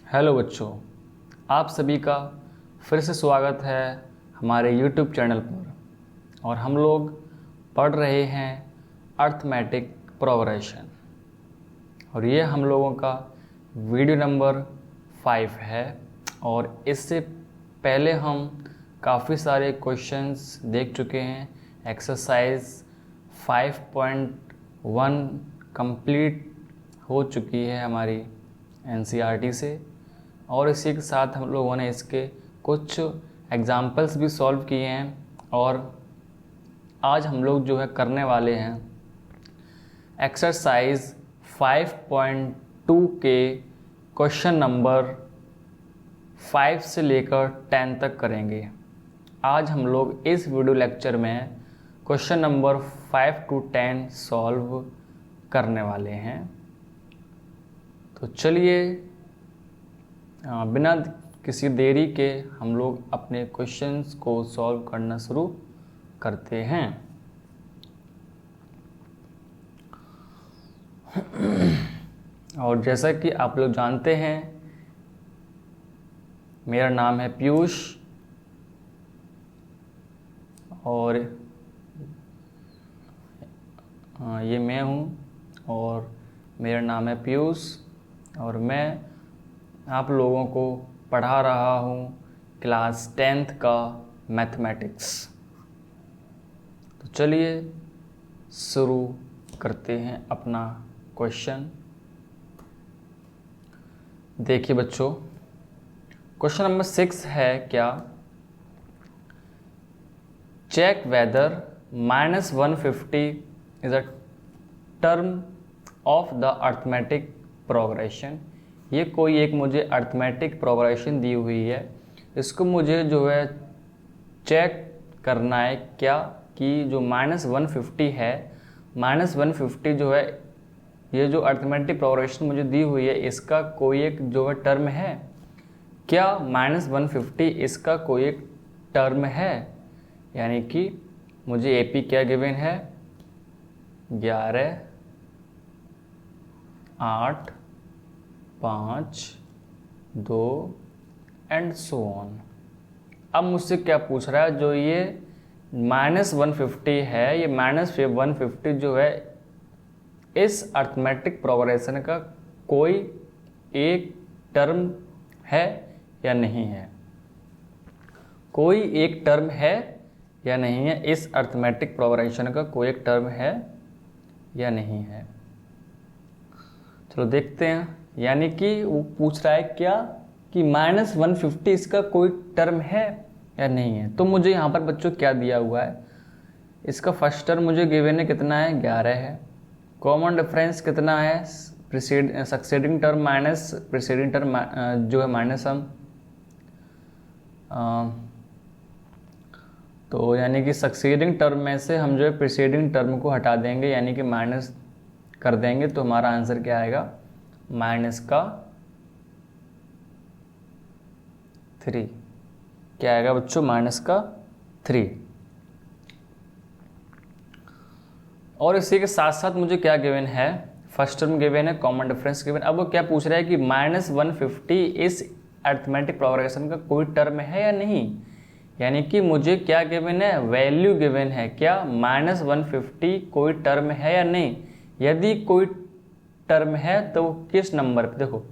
Hello बच्चों, आप सभी का फिर से स्वागत है हमारे YouTube चैनल पर। और हम लोग पढ़ रहे हैं अर्थमेटिक प्रोग्रेशन और ये हम लोगों का वीडियो नंबर 5 है। और इससे पहले हम काफ़ी सारे क्वेश्चंस देख चुके हैं। एक्सरसाइज 5.1 कंप्लीट हो चुकी है हमारी NCERT से, और इसी के साथ हम लोगों ने इसके कुछ एग्जाम्पल्स भी सॉल्व किए हैं। और आज हम लोग जो है करने वाले हैं एक्सरसाइज 5.2 के क्वेश्चन नंबर 5 से लेकर 10 तक करेंगे। आज हम लोग इस वीडियो लेक्चर में क्वेश्चन नंबर 5 to 10 सॉल्व करने वाले हैं। तो चलिए बिना किसी देरी के हम लोग अपने क्वेश्चंस को सॉल्व करना शुरू करते हैं। और जैसा कि आप लोग जानते हैं, मेरा नाम है पीयूष और ये मैं हूँ, और मेरा नाम है पीयूष और मैं आप लोगों को पढ़ा रहा हूँ क्लास 10th का मैथमेटिक्स। तो चलिए शुरू करते हैं अपना क्वेश्चन। देखिए बच्चों, क्वेश्चन नंबर 6 है क्या, check whether -150 is a term of the arithmetic progression. ये कोई एक मुझे अर्थमेटिक प्रोग्रेशन दी हुई है, इसको मुझे जो है चेक करना है क्या कि जो -150 है, -150 जो है ये जो अर्थमेटिक प्रोग्रेशन मुझे दी हुई है इसका कोई एक जो है टर्म है क्या। -150 इसका कोई एक टर्म है, यानी कि मुझे AP क्या गिवन है 11, 8, 5, 2 एंड सो ऑन। अब मुझसे क्या पूछ रहा है, जो ये -150 है, ये -150 जो है इस अर्थमेटिक प्रोग्रेशन का कोई एक टर्म है या नहीं है। कोई एक टर्म है या नहीं है, इस अर्थमेटिक प्रोग्रेशन का कोई एक टर्म है या नहीं है। चलो देखते हैं। यानी कि वो पूछ रहा है क्या कि -150 इसका कोई टर्म है या नहीं है। तो मुझे यहाँ पर बच्चों क्या दिया हुआ है, इसका फर्स्ट टर्म मुझे गिवन है कितना है 11 है। कॉमन डिफरेंस कितना है, succeeding term minus preceding term जो है माइनस हम, तो यानी कि सक्सीडिंग टर्म में से हम जो है प्रीसीडिंग टर्म को हटा देंगे, यानी कि माइनस कर देंगे, तो हमारा आंसर क्या आएगा -3। क्या आएगा बच्चों, -3। और इसी के साथ साथ मुझे क्या गिवन है, फर्स्ट टर्म गिवन है, कॉमन डिफरेंस गिवन। अब वो क्या पूछ रहा है कि -150 इस अर्थमेटिक प्रोग्रेशन का कोई टर्म है या नहीं। यानी कि मुझे क्या गिवन है, वैल्यू गिवन है क्या -150 कोई टर्म है या नहीं। यदि कोई टर्म है तो किस नंबर पे, देखो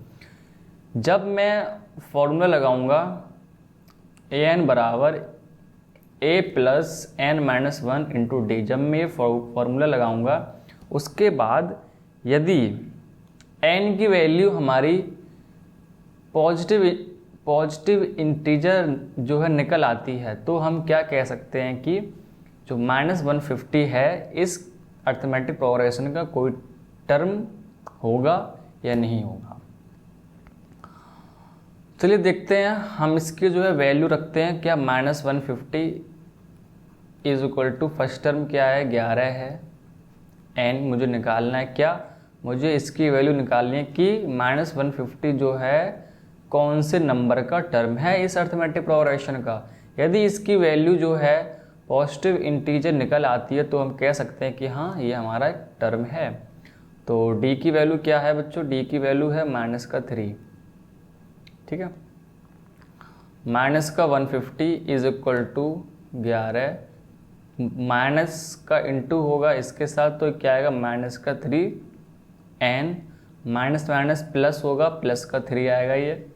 जब मैं फॉर्मूला लगाऊंगा an बराबर a + n-1 × d, जब मैं ये फॉर्मूला लगाऊंगा उसके बाद यदि n की वैल्यू हमारी पॉजिटिव इंटीजर जो है निकल आती है, तो हम क्या कह सकते हैं कि जो -150 है इस अर्थमेटिक प्रोग्रेशन का कोई टर्म होगा या नहीं होगा। चलिए देखते हैं, हम इसकी जो है वैल्यू रखते हैं क्या, -150 is equal to first term क्या है 11 है, n मुझे निकालना है क्या, मुझे इसकी वैल्यू निकालनी है कि -150 जो है कौन से नंबर का टर्म है इस अर्थमेटिक प्रोग्रेशन का। यदि इसकी वैल्यू जो है पॉजिटिव इंटीजर निकल आती है तो हम कह सकते हैं कि हाँ ये हमारा एक टर्म है। तो d की वैल्यू क्या है बच्चों, d की वैल्यू है -3। ठीक है। माइनस का 150 इज इक्वल टू 11, माइनस का इंटू होगा इसके साथ तो क्या आएगा माइनस का 3n, माइनस माइनस प्लस होगा प्लस का 3 आएगा ये,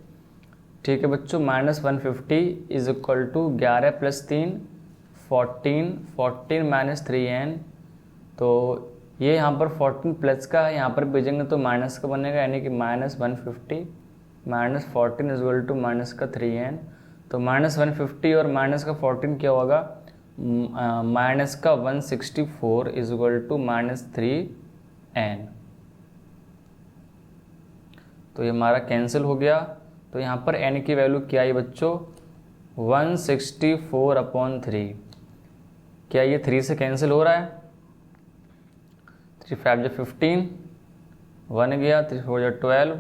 ठीक है बच्चों। Minus 150 is equal to 11 plus 3 14, 14 minus 3n, तो ये यहाँ पर 14 प्लस का है, यहाँ पर भेजेंगे तो माइनस का बनेगा, यानी कि minus 150 minus 14 is equal to minus का 3n। तो माइनस 150 और माइनस का 14 क्या होगा, माइनस का 164 is equal to minus 3n। तो ये हमारा कैंसिल हो गया। तो यहाँ पर n की वैल्यू क्या है बच्चों, 164/3। क्या ये 3 से कैंसिल हो रहा है, 3 5 15, 1 गया, 3 4 12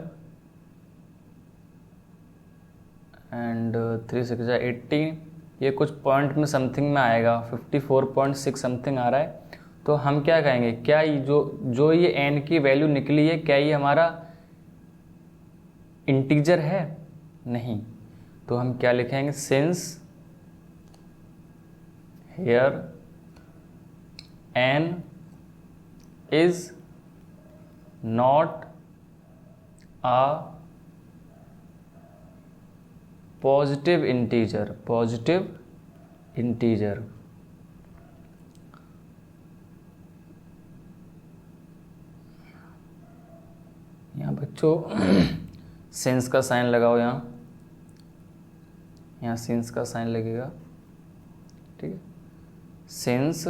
एंड 3 6 18, ये कुछ पॉइंट में समथिंग में आएगा, 54.6 समथिंग आ रहा है। तो हम क्या कहेंगे, क्या ये जो ये n की वैल्यू निकली है क्या ये हमारा इंटीजर है, नहीं। तो हम क्या लिखेंगे, since here n is not a positive integer, positive integer। यहाँ बच्चों सेंस का साइन लगाओ, यहाँ सेंस का साइन लगेगा, ठीक है। सेंस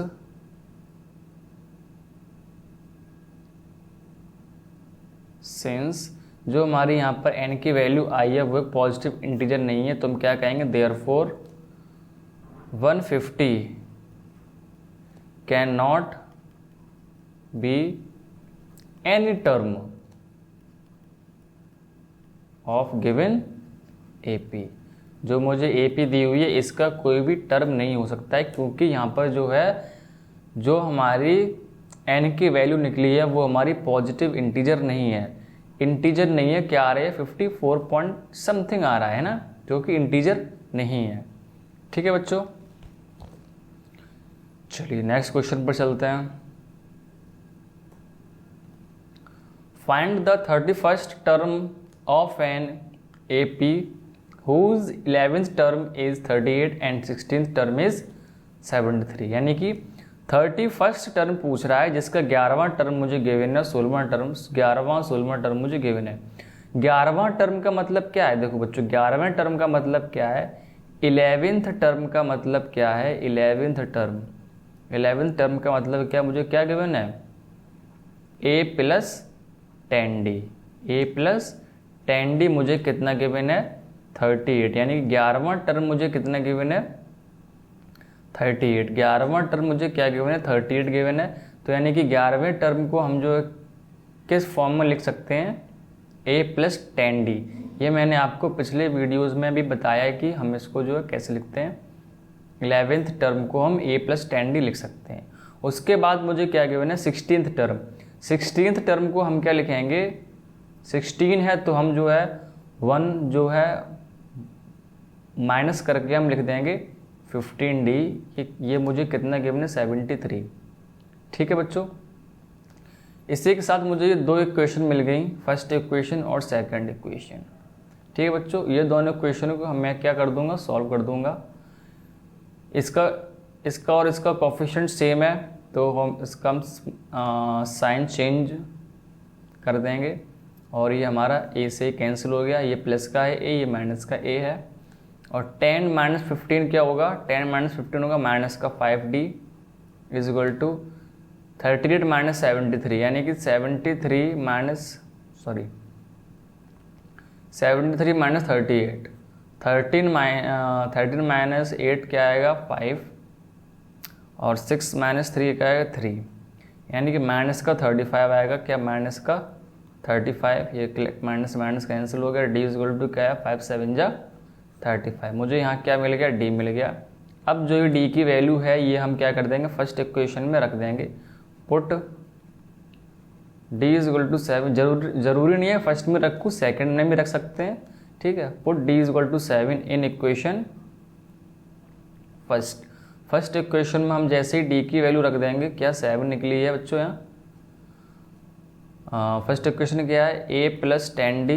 सेंस जो हमारी यहाँ पर n की वैल्यू आई है वो एक पॉजिटिव इंटीजर नहीं है, तो हम क्या कहेंगे, therefore 150 can not be any term of given AP। जो मुझे AP दी हुई है इसका कोई भी टर्म नहीं हो सकता है, क्योंकि यहाँ पर जो है जो हमारी n की वैल्यू निकली है वो हमारी पॉजिटिव इंटीजर नहीं है, इंटीजर नहीं है, क्या आ रहा है 54 पॉइंट समथिंग आ रहा है ना, जो कि इंटीजर नहीं है, ठीक है बच्चों। चलिए नेक्स्ट क्वेश्चन पर चलते हैं। Find the 31st term of an AP whose 11th term is 38 and 16th term is 73, यानी कि 31st टर्म पूछ रहा है जिसका 11वां टर्म मुझे गिवन है, 16वां टर्म 11वां टर्म मुझे गिवन है। 11वां टर्म का मतलब क्या है, देखो बच्चों 11वें टर्म का मतलब क्या है, 11th टर्म का मतलब क्या है, 11th टर्म का मतलब क्या, मुझे क्या गिवन है, A plus 10D, A plus 10D मुझे कितना गिवन है 38, यानी 11वां टर्म मुझे कितना गिवन है 38, 11वां टर्म मुझे क्या गिवन है 38 गिवन है। तो यानी कि 11वें टर्म को हम जो किस फॉर्म में लिख सकते हैं, A प्लस 10D। ये मैंने आपको पिछले वीडियोज़ में भी बताया है कि हम इसको जो है कैसे लिखते हैं, 11th टर्म को हम A प्लस 10D लिख सकते हैं। उसके बाद मुझे क्या गिवन है 16th टर्म, 16th टर्म को हम क्या लिखेंगे, 16 है तो हम जो है 1 जो है माइनस करके हम लिख देंगे 15D, ये मुझे कितना गिवन है 73, ठीक है बच्चों। इसी के साथ मुझे ये 2 इक्वेशन मिल गई, फर्स्ट इक्वेशन और सेकंड इक्वेशन, ठीक है बच्चों। ये दोनों इक्वेशनों को मैं क्या कर दूंगा, सॉल्व कर दूंगा। इसका और इसका कोफिशिएंट सेम है तो हम इसका साइन चेंज कर देंगे और ये हमारा A से कैंसिल हो गया, ये प्लस का है A, ये माइनस का A है। और 10 माइनस 15 क्या होगा, 10 माइनस 15 होगा माइनस का 5D is equal to 38 minus 73, यानी कि 73 माइनस 38, 13 माइनस 8 क्या आएगा 5 और 6 माइनस 3 क्या आएगा 3, यानी कि माइनस का 35 आएगा, क्या माइनस का 35, ये माइनस माइनस कैंसिल हो गया, D इज इक्वल टू क्या है 5 7 जा 35, मुझे यहाँ क्या मिल गया D मिल गया। अब जो ये D की वैल्यू है ये हम क्या कर देंगे, फर्स्ट इक्वेशन में रख देंगे, put D is equal to 7, जरूरी नहीं है फर्स्ट में रखूँ, सेकंड में भी रख सकते हैं, ठीक है, put d is equal to 7 in equation first equation में हम जैसे ही d की वैल्यू रख देंगे, क्या 7 निकली है बच्चों यहाँ। फर्स्ट इक्वेशन क्या है, a plus 10d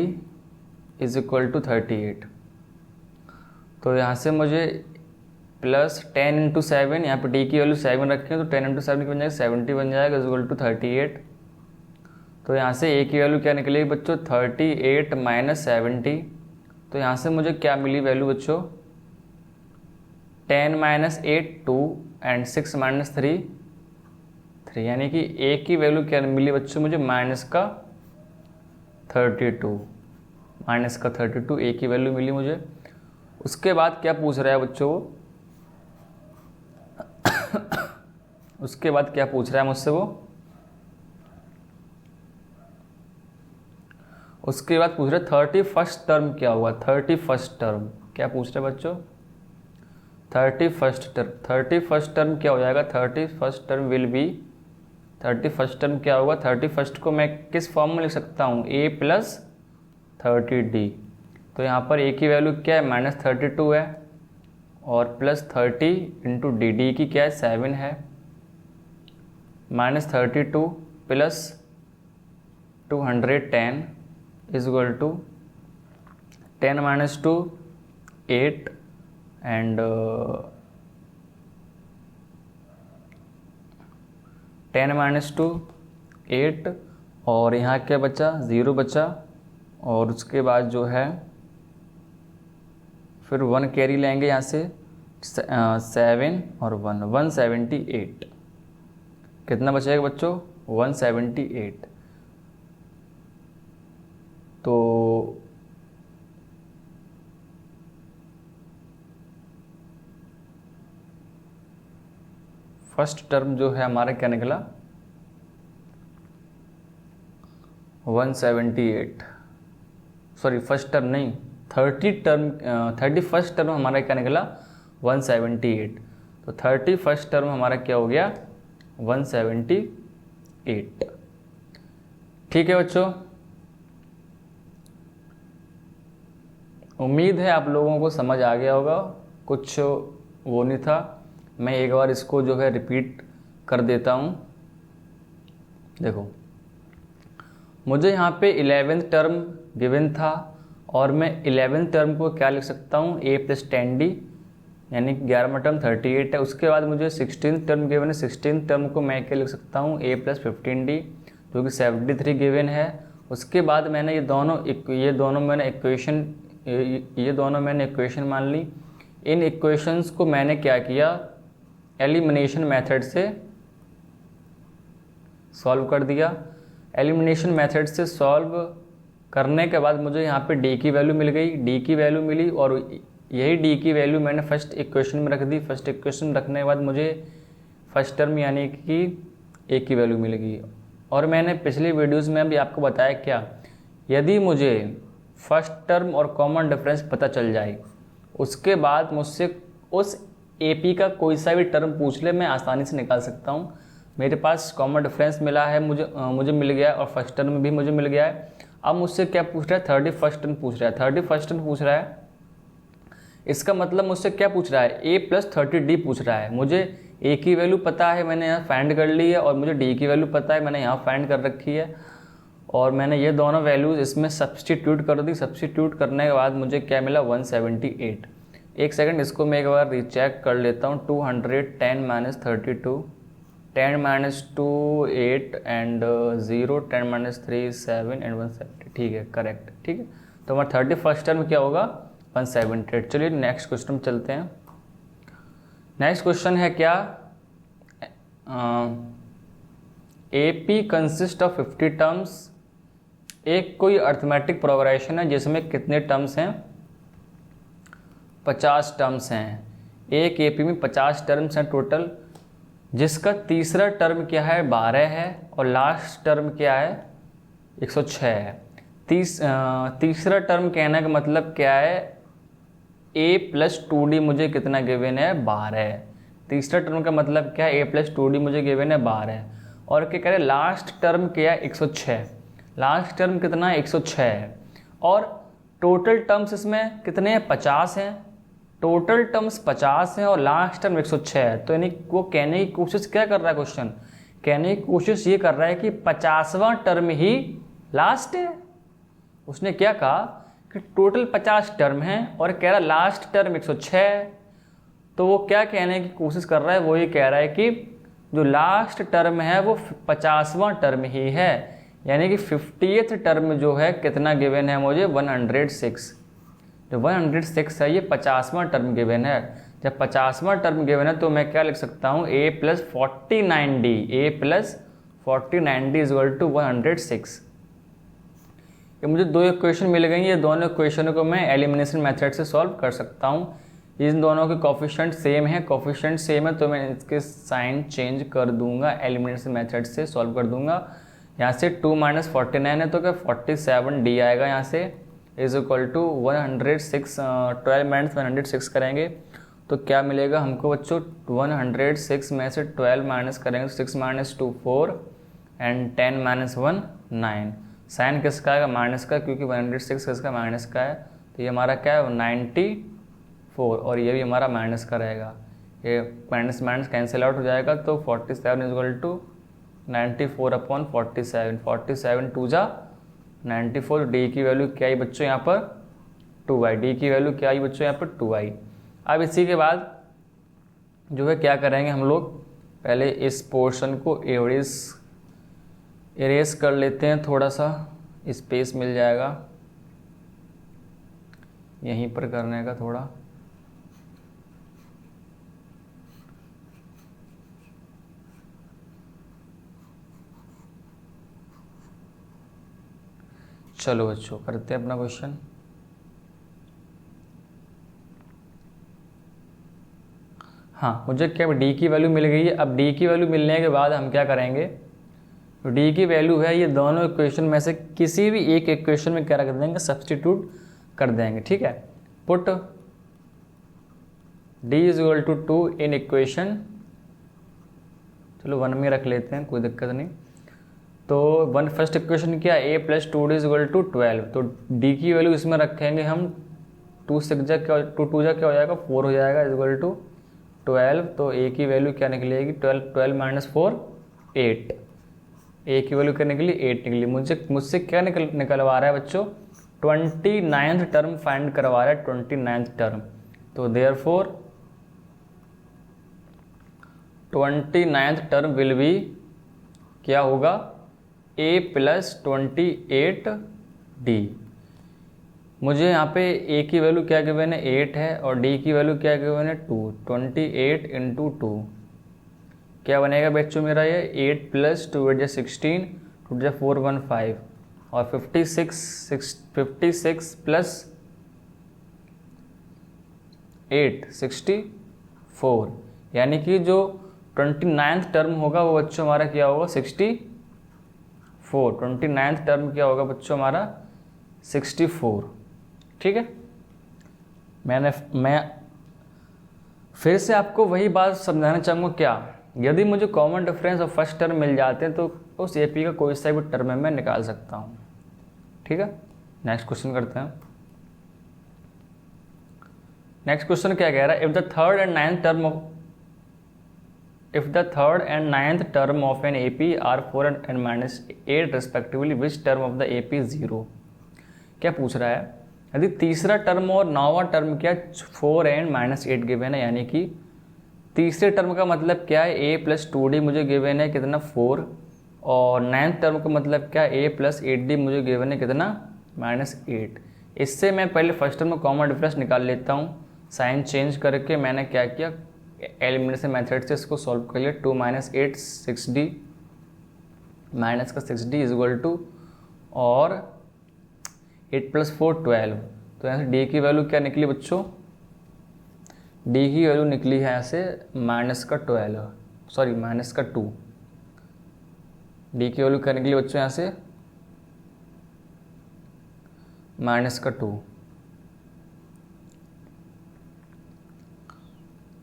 is equal to 38। तो यहाँ से मुझे प्लस 10 इंटू 7, यहाँ पर d की वैल्यू 7 रखें तो 10 इंटू 7 बन जाएगा 70 बन जाएगा इज इक्वल टू 38। तो यहाँ से a की वैल्यू क्या निकलेगी बच्चों, 38 माइनस 70। तो यहाँ से मुझे क्या मिली वैल्यू बच्चों, 10 माइनस 8 2 एंड 6 माइनस 3 3, यानी कि a की वैल्यू क्या मिली बच्चों मुझे, माइनस का 32 a की वैल्यू मिली मुझे। उसके बाद क्या पूछ रहा है बच्चों, उसके बाद क्या पूछ रहा है मुझसे वो, उसके बाद पूछ रहा है 31st टर्म क्या होगा। 31st टर्म क्या पूछ रहा है बच्चों, 31st टर्म क्या हो जाएगा, 31st term will be, 31st term क्या होगा, 31st को मैं किस फॉर्म में लिख सकता हूँ, a प्लस 30d। तो यहाँ पर a की वैल्यू क्या है, माइनस 32 है, और प्लस 30 इंटू डी की क्या है 7 है, minus 32 plus 210 is equal to 10 minus 2 8 and 10 minus 2 8, और यहाँ क्या बचा, 0 बचा, और उसके बाद जो है फिर 1 कैरी लेंगे यहाँ से, 7 और 1 178। कितना बचेगा बच्चों, 178। तो फर्स्ट टर्म जो है हमारा क्या निकला, 178, सॉरी फर्स्ट टर्म नहीं, 31st टर्म हमारा क्या निकला 178। तो 31st टर्म हमारा क्या हो गया 178। ठीक है बच्चों, उम्मीद है आप लोगों को समझ आ गया होगा, कुछ वो नहीं था। मैं एक बार इसको जो है रिपीट कर देता हूँ। देखो मुझे यहाँ पे 11th टर्म गिवन था, और मैं 11th टर्म को क्या लिख सकता हूँ, a प्लस 10d, यानी 11वां टर्म 38 है। उसके बाद मुझे 16th टर्म गिवन है, 16th टर्म को मैं क्या लिख सकता हूँ, a प्लस 15d जो कि 73 गिवन है। उसके बाद मैंने ये दोनों मैंने इक्वेशन मान ली। इन इक्वेशंस को मैंने क्या किया, एलिमिनेशन मेथड से सॉल्व कर दिया। एलिमिनेशन मेथड से सॉल्व करने के बाद मुझे यहाँ पे d की वैल्यू मिल गई, d की वैल्यू मिली, और यही d की वैल्यू मैंने फर्स्ट इक्वेशन में रख दी। फर्स्ट इक्वेशन में रखने के बाद मुझे फर्स्ट टर्म यानी कि a की वैल्यू मिल गई। और मैंने पिछले वीडियोस में भी आपको बताया क्या, यदि मुझे फर्स्ट टर्म और कॉमन डिफरेंस पता चल जाए, उसके बाद मुझसे उस AP का कोई सा भी टर्म पूछ ले, मैं आसानी से निकाल सकता हूँ। मेरे पास कॉमन डिफरेंस मिला है, मुझे मिल गया है, और फर्स्ट टर्म भी मुझे मिल गया है। अब मुझसे क्या पूछ रहा है, 31st टर्म पूछ रहा है। 31st टर्म पूछ रहा है, इसका मतलब मुझसे क्या पूछ रहा है, a प्लस 30d पूछ रहा है। मुझे a की वैल्यू पता है, मैंने यहाँ फाइंड कर ली है, और मुझे d की वैल्यू पता है, मैंने यहाँ फाइंड कर रखी है, और मैंने ये दोनों वैल्यूज इसमें सब्सटीट्यूट कर दी। सब्सटीट्यूट करने के बाद मुझे क्या मिला, 178। एक सेकंड, इसको मैं एक बार रीचेक कर लेता हूँ। 210 minus 32, 10 minus 2 8 and 0, 10 minus 3 7 and 170। ठीक है, करेक्ट। ठीक है, तो हमारा 31st टर्म क्या होगा, 178। चलिए नेक्स्ट क्वेश्चन चलते हैं। नेक्स्ट क्वेश्चन है क्या, AP कंसिस्ट ऑफ 50 टर्म्स। एक कोई अर्थमेटिक प्रोग्रेशन है जिसमें कितने टर्म्स हैं, 50 टर्म्स हैं। एक AP में 50 टर्म्स हैं टोटल, जिसका तीसरा टर्म क्या है 12 है, और लास्ट टर्म क्या है 106 है। तीसरा टर्म कहने का मतलब क्या है, a प्लस 2d मुझे कितना गिवन है, 12 है। तीसरा टर्म का मतलब क्या है, a प्लस 2d मुझे गिवन है 12 है। और क्या कह रहे, लास्ट टर्म क्या है 106। लास्ट टर्म कितना है 106 है। और टोटल टर्म्स इसमें कितने हैं, 50 हैं। टोटल टर्म्स 50 हैं और लास्ट टर्म 106 है। तो यानी वो कहने की कोशिश क्या कर रहा है, क्वेश्चन कहने की कोशिश ये कर रहा है कि 50वां टर्म ही लास्ट है। उसने क्या कहा कि टोटल 50 टर्म हैं और कह रहा लास्ट टर्म 106 है। तो वो क्या कहने की कोशिश कर रहा है, वो ये कह रहा है कि जो लास्ट टर्म है वो 50वां टर्म ही है। यानी कि 50th टर्म जो है कितना गिवन है मुझे, 106। जो 106 है ये 50वां टर्म गिवन है। जब 50वां टर्म गिवन है तो मैं क्या लिख सकता हूँ, a + 49d, a + 49d = 106। ये मुझे दो इक्वेशन मिल गई। ये दोनों इक्वेशनों को मैं एलिमिनेशन मेथड से सॉल्व कर सकता हूँ। इन दोनों के कोफिशिएंट सेम है, कोफिशिएंट सेम है तो मैं इसके साइन चेंज कर दूंगा, एलिमिनेशन मेथड से सॉल्व कर दूंगा। यहाँ से 2 - 49 है तो क्या 47d आएगा। यहाँ से = 106, 12 - 106 करेंगे तो क्या मिलेगा हमको बच्चों, 106 में से 12 माइनस करेंगे, 6 - 2 4 एंड 10 - 1 9। साइन किसका आएगा, माइनस का, क्योंकि 106 किसका, माइनस का है। तो ये हमारा क्या है 94 और ये भी हमारा माइनस का रहेगा। ये माइनस माइनस कैंसिल आउट हो जाएगा तो 47 = 94/47, 47 2 जा 94। डी की वैल्यू क्या आई बच्चों यहाँ पर 2i, डी की वैल्यू क्या आई बच्चों यहाँ पर 2i। अब इसी के बाद जो है क्या करेंगे हम लोग, पहले इस पोर्शन को इरेज कर लेते हैं, थोड़ा सा स्पेस मिल जाएगा यहीं पर करने का थोड़ा। चलो बच्चों करते हैं अपना क्वेश्चन। हाँ, मुझे क्या डी की वैल्यू मिल गई है। अब डी की वैल्यू मिलने के बाद हम क्या करेंगे, तो डी की वैल्यू है ये दोनों इक्वेशन में से किसी भी एक इक्वेशन में क्या रख देंगे, सब्सटीट्यूट कर देंगे। ठीक है, पुट d = 2 इन इक्वेशन, चलो 1 में रख लेते हैं, कोई दिक्कत नहीं। तो फर्स्ट इक्वेशन क्या, a + 2d = 12। तो d की वैल्यू इसमें रखेंगे हम, 2 6 जा क्या, 2 2 जा क्या हो जाएगा 4 हो जाएगा, = 12। तो a की वैल्यू क्या निकलेगी, 12 - 4 8। a की वैल्यू क्या निकली 8 निकली। मुझसे क्या निकलवा रहा है बच्चों, 29th टर्म फाइंड करवा रहा है, 29th टर्म। तो therefore 29th term will be क्या होगा, a + 28d। मुझे यहाँ पे a की वैल्यू क्या गिवन है 8 है और d की वैल्यू क्या गिवन है 2। 28 × 2 क्या बनेगा बच्चों मेरा, ये 8 + 2 = 16, 2 = 4 15 और 56 + 8 64। यानी कि जो 29th टर्म होगा वो बच्चों हमारा क्या होगा 64। 29th टर्म क्या होगा बच्चों हमारा 64। ठीक है, मैं फिर से आपको वही बात समझाना चाहूँगा, क्या यदि मुझे कॉमन डिफरेंस और फर्स्ट टर्म मिल जाते हैं तो उस एपी का कोई सा भी टर्म मैं निकाल सकता हूँ। ठीक है, नेक्स्ट क्वेश्चन करते हैं। नेक्स्ट क्वेश्चन क्या कह रहा है, if the third and ninth term of an AP are 4 and -8 respectively, which term of the AP 0। क्या पूछ रहा है, यदि तीसरा टर्म और 9वां टर्म क्या 4 and -8 गिवन है, यानी कि तीसरे टर्म का मतलब क्या है a + 2d मुझे गिवन है कितना 4, और 9th टर्म का मतलब क्या a + 8d मुझे गिवन है कितना -8। इससे मैं पहले फर्स्ट टर्म में कॉमन डिफरेंस निकाल लेता हूँ। साइन चेंज करके मैंने क्या किया, एलिमिनेशन मेथड से इसको सॉल्व कर लिया। 2 - 8 6d, माइनस का 6d = और 8 + 4 12। तो यहाँ से d की वैल्यू क्या निकली बच्चों, d की वैल्यू निकली है ऐसे -12, सॉरी -2। d की वैल्यू क्या निकली बच्चों यहाँ से -2।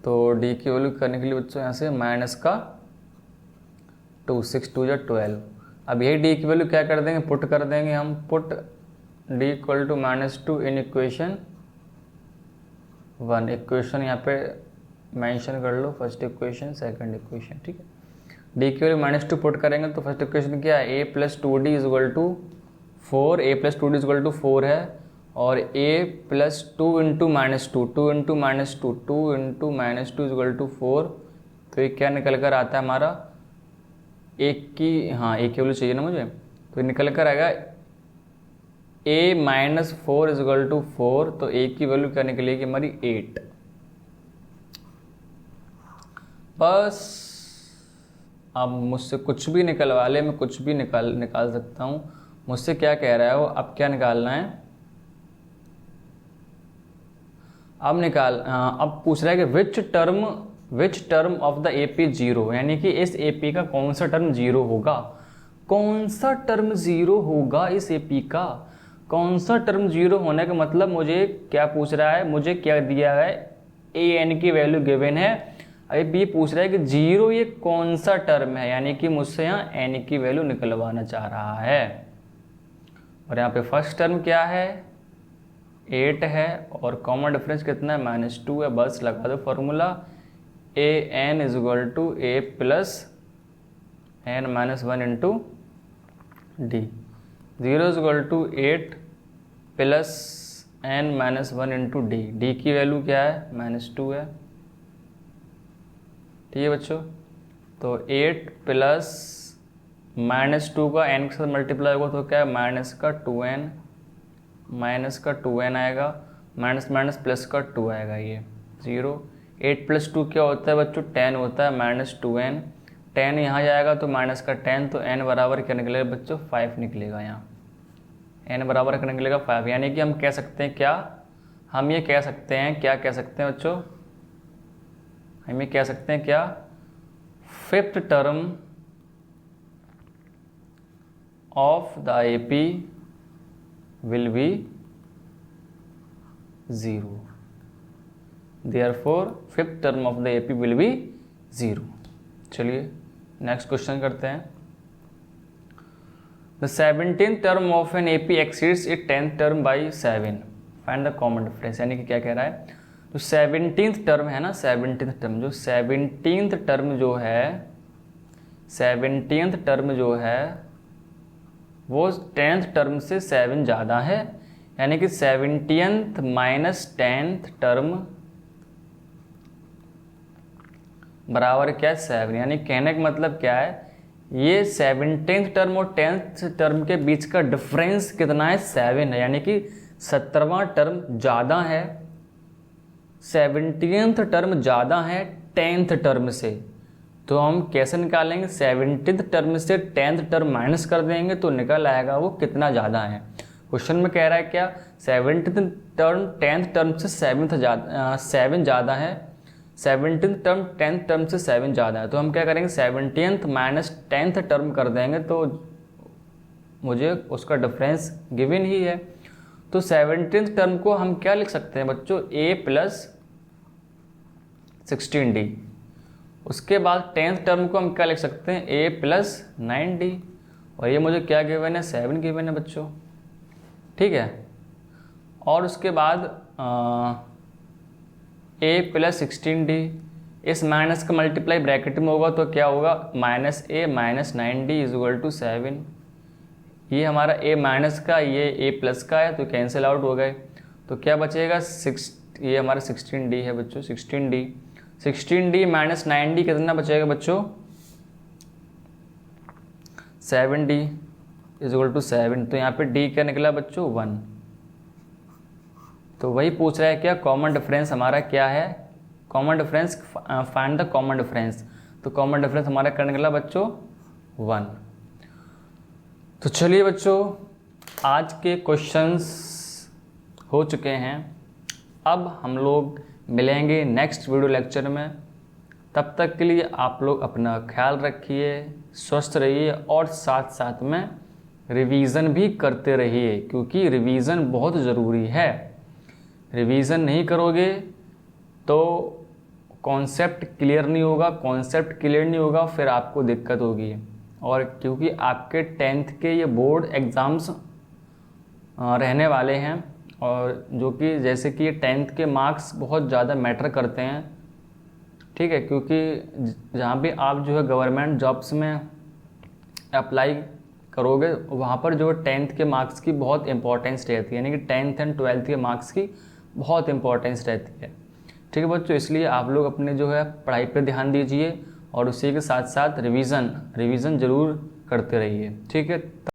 तो d की वैल्यू क्या निकली बच्चों यहाँ से -2, 6 2 = 12। अब यही d की वैल्यू क्या कर देंगे, पुट कर देंगे हम, put D equal to -2 in equation 1। इक्वेशन यहाँ पे मेंशन कर लो, फर्स्ट इक्वेशन सेकंड इक्वेशन, ठीक है। डी की वैल्यू -2 पुट करेंगे तो फर्स्ट इक्वेशन क्या है, a + 2d is equal to 4, a + 2d is equal to 4 है, और a + 2 × -2, 2 × -2, 2 × -2 इज इक्वल टू 4। तो ये क्या निकल कर आता है हमारा, एक की, हाँ एक की वैल्यू चाहिए ना मुझे, तो निकल कर आएगा a - 4 इज इक्वल टू 4। तो a की वैल्यू क्या निकलेगी हमारी 8। बस अब मुझसे कुछ भी निकलवा ले, मैं कुछ भी निकाल सकता हूँ। मुझसे क्या कह रहा है वो, अब क्या निकालना है, अब पूछ रहा है कि विच टर्म ऑफ द AP 0, यानी कि इस AP का कौन सा टर्म 0 होगा। कौन सा टर्म 0 होगा इस AP का, कौन सा टर्म 0 होने का मतलब मुझे क्या पूछ रहा है, मुझे क्या दिया है, an की वैल्यू गिवन है। अब ये पूछ रहा है कि 0 ये कौन सा टर्म है, यानी कि मुझसे यहाँ n की वैल्यू निकलवाना चाह रहा है। और यहाँ पे फर्स्ट टर्म क्या है, 8 है, और कॉमन डिफरेंस कितना है, -2 है। बस लगा दो formula, an is equal to a + n - 1 × d। 0 is equal to 8 + n - 1 × d। d की वैल्यू क्या है, -2 है, ठीक है बच्चों। तो 8 + -2 का n के साथ मल्टीप्लाई होगा तो क्या है, -2n, -2n आएगा, -- +2 आएगा, ये 0। 8 + 2 क्या होता है बच्चों, 10 होता है, -2n, 10 यहाँ जाएगा तो -10, तो n बराबर क्या निकलेगा बच्चों, 5 निकलेगा। यहाँ n बराबर क्या निकलेगा, 5। यानी कि हम कह सकते हैं क्या, हम ये कह सकते हैं, क्या कह सकते हैं बच्चों, हम ये कह सकते हैं क्या, fifth term of the AP will be 0। Therefore fifth term of the AP will be 0। चलिए नेक्स्ट क्वेश्चन करते हैं। The 17th term of an AP exceeds it 10th term by 7, find the common difference. यानी कि क्या कह रहा है, तो 17th टर्म है ना, 17th टर्म जो 17th टर्म जो है, 17th टर्म जो है वो 10th टर्म से 7 ज़्यादा है। यानी कि 70th - 10th टर्म बराबर क्या है, 7। यानी कहने का मतलब क्या है, ये 17th टर्म और 10th टर्म के बीच का डिफरेंस कितना है, 7 है। यानी कि 17वां टर्म ज़्यादा है, 17th टर्म ज़्यादा है 10th टर्म से। तो हम कैसे निकालेंगे, 17th टर्म से 10th टर्म माइनस कर देंगे तो निकल आएगा वो कितना ज़्यादा है। क्वेश्चन में कह रहा है क्या, 17th टर्म 10th टर्म से 7 ज़्यादा है, 17th टर्म 10th टर्म से 7 ज़्यादा है। तो हम क्या करेंगे, 17th - 10th टर्म कर देंगे तो मुझे उसका डिफरेंस गिवन ही है। तो 17th टर्म को हम क्या लिख सकते हैं बच्चों, a + 16d। उसके बाद 10th टर्म को हम क्या लिख सकते हैं, a + 9d। और ये मुझे क्या गिवन है, 7 गिवन है बच्चों, ठीक है। और उसके बाद a + 16d, इस माइनस का मल्टीप्लाई ब्रैकेट में होगा तो क्या होगा, -a - 9d is equal to 7। ये हमारा a माइनस का, ये a प्लस का है तो कैंसिल आउट हो गए। तो क्या बचेगा, ये हमारा 16d है बच्चों, 16d - 9d कितना बचेगा बच्चों, 7d इज इक्वल टू 7। तो यहाँ पे d क्या निकला बच्चों, 1। तो वही पूछ रहा है क्या, कॉमन डिफरेंस हमारा क्या है, common difference, find the common difference. तो कॉमन डिफरेंस हमारा क्या निकला बच्चों, 1। तो चलिए बच्चों, आज के क्वेश्चंस हो चुके हैं। अब हम लोग मिलेंगे नेक्स्ट वीडियो लेक्चर में। तब तक के लिए आप लोग अपना ख्याल रखिए, स्वस्थ रहिए और साथ साथ में रिवीज़न भी करते रहिए, क्योंकि रिवीज़न बहुत ज़रूरी है। रिवीज़न नहीं करोगे तो कॉन्सेप्ट क्लियर नहीं होगा, कॉन्सेप्ट क्लियर नहीं होगा फिर आपको दिक्कत होगी। और क्योंकि आपके 10th के ये बोर्ड एग्ज़ाम्स रहने वाले हैं, और जो कि जैसे कि 10th के मार्क्स बहुत ज़्यादा मैटर करते हैं, ठीक है, क्योंकि जहाँ भी आप जो है गवर्नमेंट जॉब्स में अप्लाई करोगे वहाँ पर जो 10th के मार्क्स की बहुत इंपॉर्टेंस रहती है, यानी कि 10th एंड 12th के मार्क्स की बहुत इंपॉर्टेंस रहती है। ठीक है बच्चों, इसलिए आप लोग अपने जो है पढ़ाई पे ध्यान दीजिए और उसी के साथ साथ रिवीजन ज़रूर करते रहिए। ठीक है।